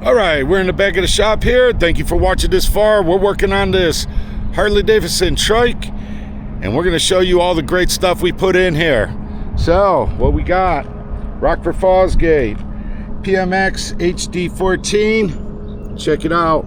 All right, we're in the back of the shop here. Thank you for watching this far. We're working on this Harley-Davidson trike, and we're gonna show you all the great stuff we put in here. So, what we got? Rockford Fosgate PMX HD14. Check it out.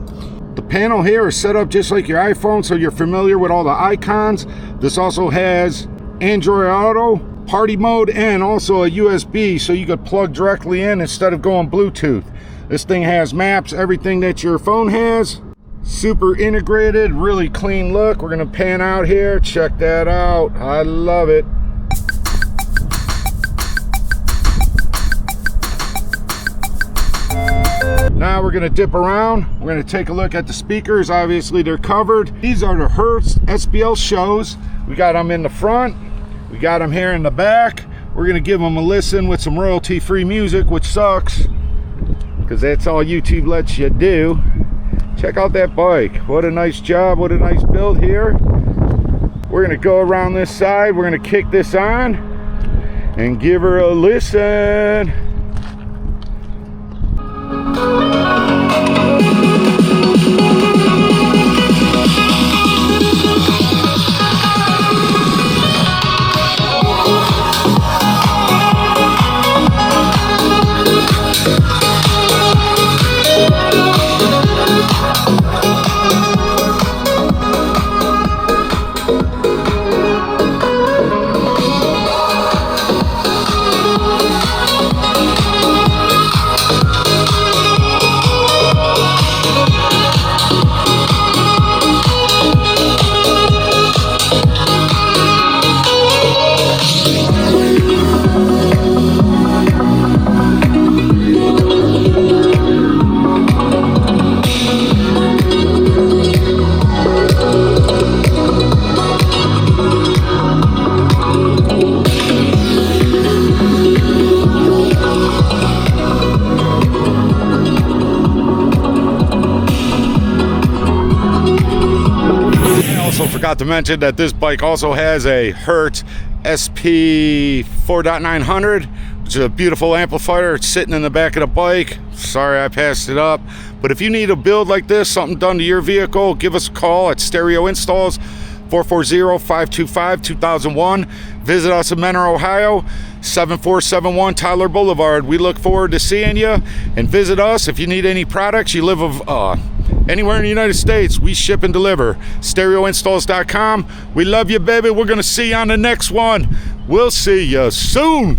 The panel here is set up just like your iPhone, so you're familiar with all the icons. This also has Android Auto, party mode, and also a USB, so you could plug directly in instead of going Bluetooth. This thing has maps, everything that your phone has. Super integrated, really clean look. We're gonna pan out here. Check that out. I love it. Now we're gonna dip around. We're gonna take a look at the speakers. Obviously they're covered. These are the Hertz SPL Shows. We got them in the front. We got them here in the back. We're gonna give them a listen with some royalty-free music, which sucks, because that's all YouTube lets you do. Check out that bike. What a nice job, what a nice build here. We're gonna go around this side. We're gonna kick this on and give her a listen. Forgot to mention that this bike also has a Hertz SP 4.900, which is a beautiful amplifier. It's sitting in the back of the bike. Sorry I passed it up, but if you need a build like this, something done to your vehicle, give us a call at Stereo Installs, 440-525-2001. Visit us in Mentor, Ohio, 7471 Tyler Boulevard. We look forward to seeing you, and visit us if you need any products. You live anywhere in the United States, we ship and deliver. StereoInstalls.com. We love you, baby. We're gonna see you on the next one. We'll see you soon.